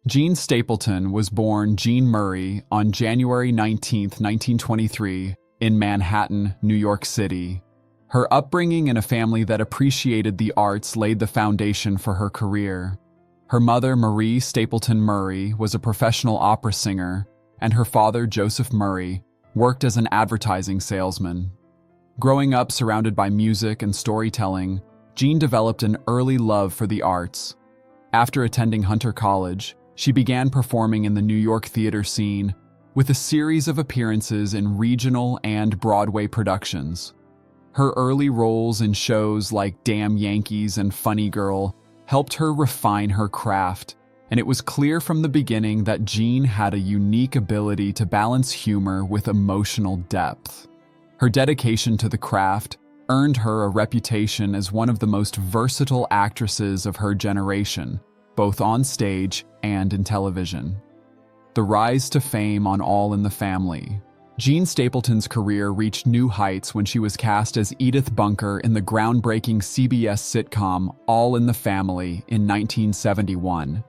Jean Stapleton was born Jean Murray on January 19, 1923, in Manhattan, New York City. Her upbringing in a family that appreciated the arts laid the foundation for her career. Her mother, Marie Stapleton Murray, was a professional opera singer, and her father, Joseph Murray, worked as an advertising salesman. Growing up surrounded by music and storytelling, Jean developed an early love for the arts. After attending Hunter College, she began performing in the New York theater scene with a series of appearances in regional and Broadway productions. Her early roles in shows like Damn Yankees and Funny Girl helped her refine her craft, and it was clear from the beginning that Jean had a unique ability to balance humor with emotional depth. Her dedication to the craft earned her a reputation as one of the most versatile actresses of her generation, both on stage and in television. The rise to fame on All in the Family. Jean Stapleton's career reached new heights when she was cast as Edith Bunker in the groundbreaking CBS sitcom All in the Family in 1971.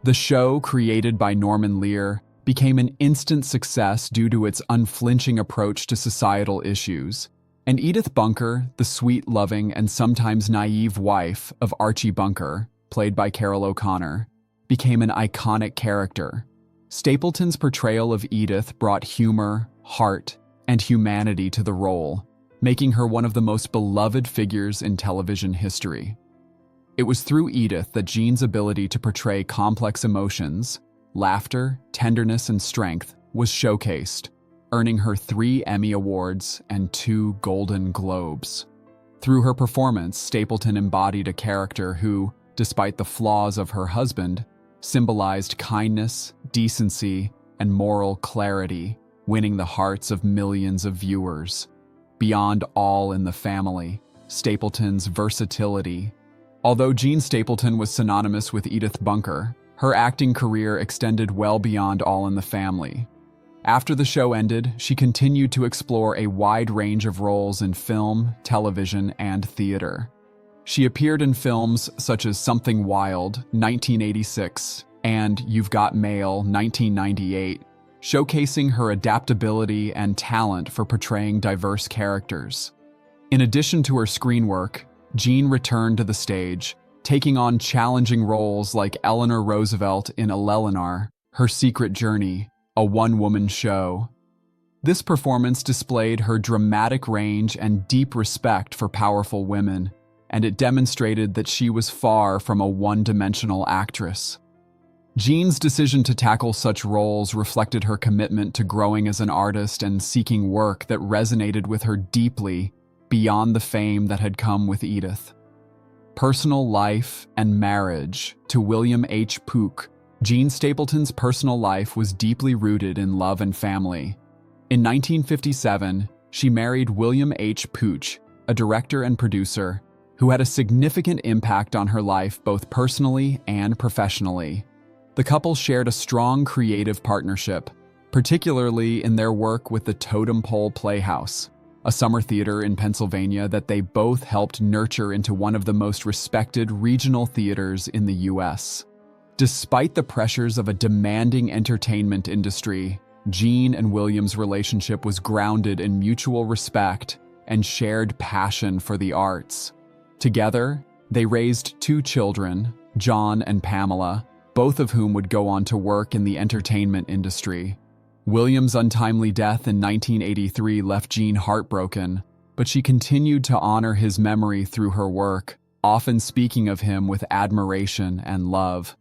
The show, created by Norman Lear, became an instant success due to its unflinching approach to societal issues. And Edith Bunker, the sweet, loving, and sometimes naive wife of Archie Bunker, played by Carroll O'Connor, became an iconic character. Stapleton's portrayal of Edith brought humor, heart, and humanity to the role, making her one of the most beloved figures in television history. It was through Edith that Jean's ability to portray complex emotions, laughter, tenderness, and strength was showcased, earning her 3 Emmy Awards and 2 Golden Globes. Through her performance, Stapleton embodied a character who, despite the flaws of her husband, symbolized kindness, decency, and moral clarity, winning the hearts of millions of viewers. Beyond All in the Family, Stapleton's versatility. Although Jean Stapleton was synonymous with Edith Bunker, her acting career extended well beyond All in the Family. After the show ended, she continued to explore a wide range of roles in film, television, and theater. She appeared in films such as Something Wild, 1986, and You've Got Mail, 1998, showcasing her adaptability and talent for portraying diverse characters. In addition to her screen work, Jean returned to the stage, taking on challenging roles like Eleanor Roosevelt in Eleanor, Her Secret Journey, a one-woman show. This performance displayed her dramatic range and deep respect for powerful women, and it demonstrated that she was far from a one-dimensional actress. Jean's decision to tackle such roles reflected her commitment to growing as an artist and seeking work that resonated with her deeply beyond the fame that had come with Edith. Personal life and marriage. To William H. Pooke, Jean Stapleton's personal life was deeply rooted in love and family. In 1957, she married William H. Pooch, a director and producer, who had a significant impact on her life both personally and professionally. The couple shared a strong creative partnership, particularly in their work with the Totem Pole Playhouse, a summer theater in Pennsylvania that they both helped nurture into one of the most respected regional theaters in the U.S. Despite the pressures of a demanding entertainment industry, Jean and William's relationship was grounded in mutual respect and shared passion for the arts. Together, they raised 2 children, John and Pamela, both of whom would go on to work in the entertainment industry. William's untimely death in 1983 left Jean heartbroken, but she continued to honor his memory through her work, often speaking of him with admiration and love.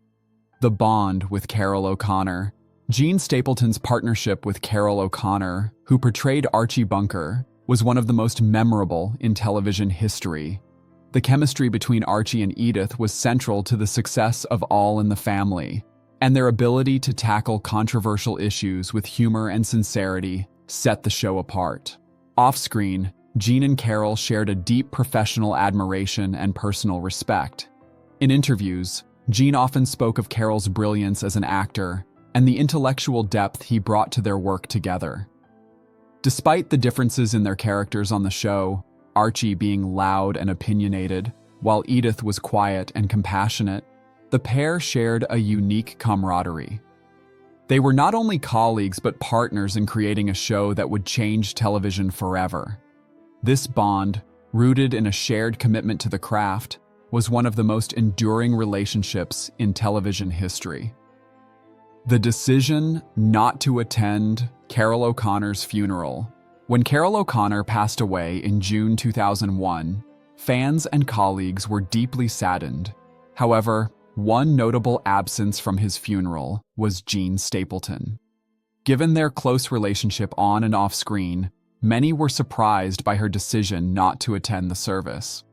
The bond with Carroll O'Connor. Jean Stapleton's partnership with Carroll O'Connor, who portrayed Archie Bunker, was one of the most memorable in television history. The chemistry between Archie and Edith was central to the success of All in the Family, and their ability to tackle controversial issues with humor and sincerity set the show apart. Off-screen, Jean and Carroll shared a deep professional admiration and personal respect. In interviews, Jean often spoke of Carroll's brilliance as an actor and the intellectual depth he brought to their work together. Despite the differences in their characters on the show, Archie being loud and opinionated, while Edith was quiet and compassionate, The pair shared a unique camaraderie. They were not only colleagues but partners in creating a show that would change television forever. This bond, rooted in a shared commitment to the craft, was one of the most enduring relationships in television history. The decision not to attend Carroll O'Connor's funeral. When Carroll O'Connor passed away in June 2001, fans and colleagues were deeply saddened. However, one notable absence from his funeral was Jean Stapleton. Given their close relationship on and off screen, many were surprised by her decision not to attend the service.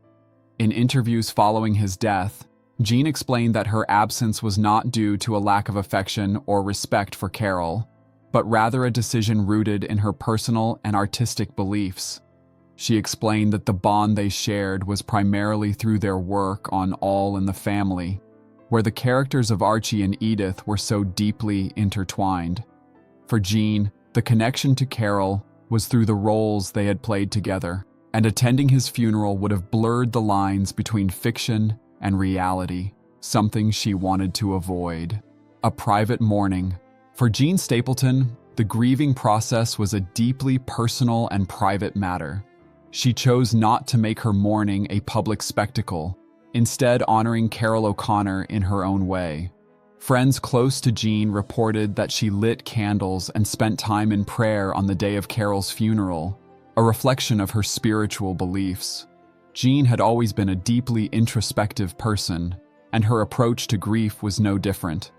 In interviews following his death, Jean explained that her absence was not due to a lack of affection or respect for Carroll, but rather a decision rooted in her personal and artistic beliefs. She explained that the bond they shared was primarily through their work on All in the Family, where the characters of Archie and Edith were so deeply intertwined. For Jean, the connection to Carroll was through the roles they had played together, and attending his funeral would have blurred the lines between fiction and reality, something she wanted to avoid. A private mourning. For Jean Stapleton, the grieving process was a deeply personal and private matter. She chose not to make her mourning a public spectacle, instead honoring Carroll O'Connor in her own way. Friends close to Jean reported that she lit candles and spent time in prayer on the day of Carroll's funeral, a reflection of her spiritual beliefs. Jean had always been a deeply introspective person, and her approach to grief was no different.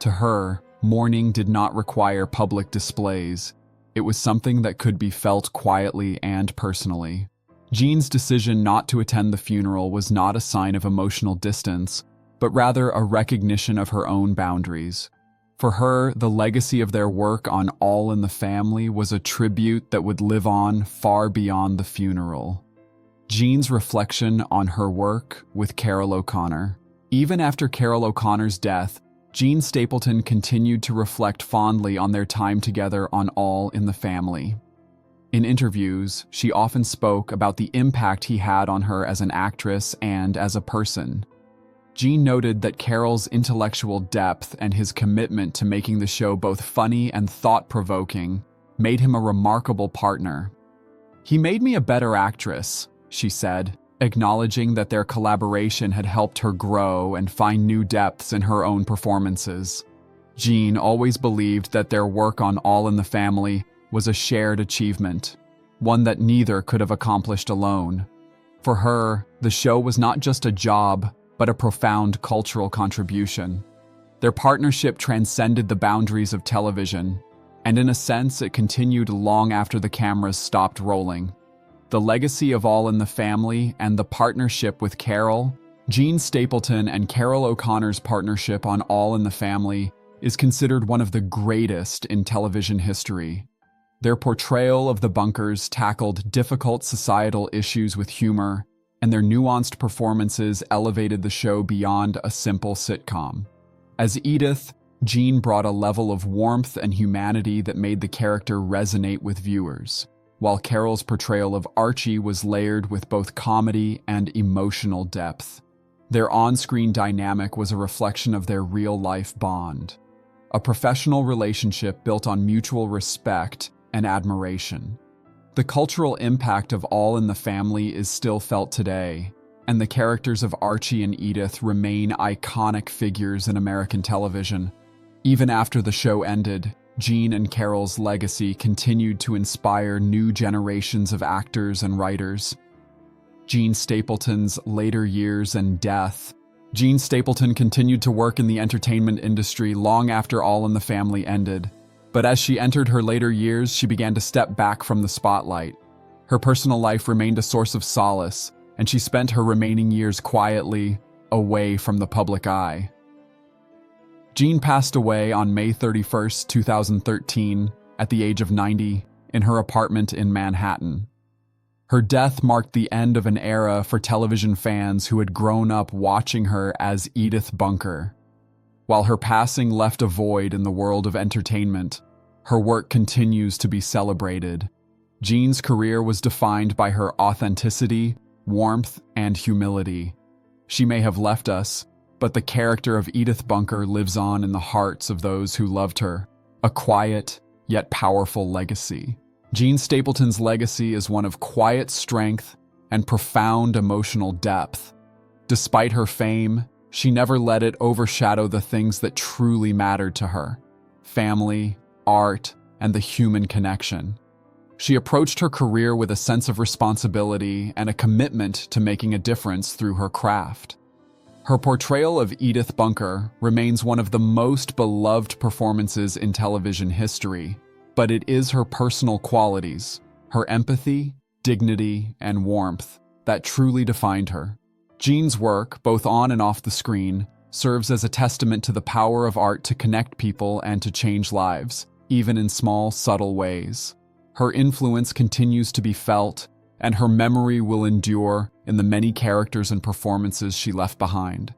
To her, mourning did not require public displays. It was something that could be felt quietly and personally. Jean's decision not to attend the funeral was not a sign of emotional distance, but rather a recognition of her own boundaries. For her, the legacy of their work on All in the Family was a tribute that would live on far beyond the funeral. Jean's reflection on her work with Carroll O'Connor. Even after Carroll O'Connor's death, Jean Stapleton continued to reflect fondly on their time together on All in the Family. In interviews, she often spoke about the impact he had on her as an actress and as a person. Jean noted that Carroll's intellectual depth and his commitment to making the show both funny and thought-provoking made him a remarkable partner. "He made me a better actress," she said, acknowledging that their collaboration had helped her grow and find new depths in her own performances. Jean always believed that their work on All in the Family was a shared achievement, one that neither could have accomplished alone. For her, the show was not just a job, but a profound cultural contribution. Their partnership transcended the boundaries of television, and in a sense it continued long after the cameras stopped rolling. The legacy of All in the Family and the partnership with Carroll, Jean Stapleton and Carroll O'Connor's partnership on All in the Family is considered one of the greatest in television history. Their portrayal of the Bunkers tackled difficult societal issues with humor, and their nuanced performances elevated the show beyond a simple sitcom. As Edith, Jean brought a level of warmth and humanity that made the character resonate with viewers, while Carroll's portrayal of Archie was layered with both comedy and emotional depth. Their on-screen dynamic was a reflection of their real-life bond, a professional relationship built on mutual respect and admiration. The cultural impact of All in the Family is still felt today, and the characters of Archie and Edith remain iconic figures in American television. Even after the show ended, Jean and Carroll's legacy continued to inspire new generations of actors and writers. Jean Stapleton's later years and death. Jean Stapleton continued to work in the entertainment industry long after All in the Family ended. But as she entered her later years, she began to step back from the spotlight. Her personal life remained a source of solace, and she spent her remaining years quietly, away from the public eye. Jean passed away on May 31, 2013, at the age of 90, in her apartment in Manhattan. Her death marked the end of an era for television fans who had grown up watching her as Edith Bunker. While her passing left a void in the world of entertainment, her work continues to be celebrated. Jean's career was defined by her authenticity, warmth, and humility. She may have left us, but the character of Edith Bunker lives on in the hearts of those who loved her, a quiet yet powerful legacy. Jean Stapleton's legacy is one of quiet strength and profound emotional depth. Despite her fame, she never let it overshadow the things that truly mattered to her: family, art, and the human connection. She approached her career with a sense of responsibility and a commitment to making a difference through her craft. Her portrayal of Edith Bunker remains one of the most beloved performances in television history, but it is her personal qualities, her empathy, dignity, and warmth that truly defined her. Jean's work, both on and off the screen, serves as a testament to the power of art to connect people and to change lives, even in small, subtle ways. Her influence continues to be felt, and her memory will endure in the many characters and performances she left behind.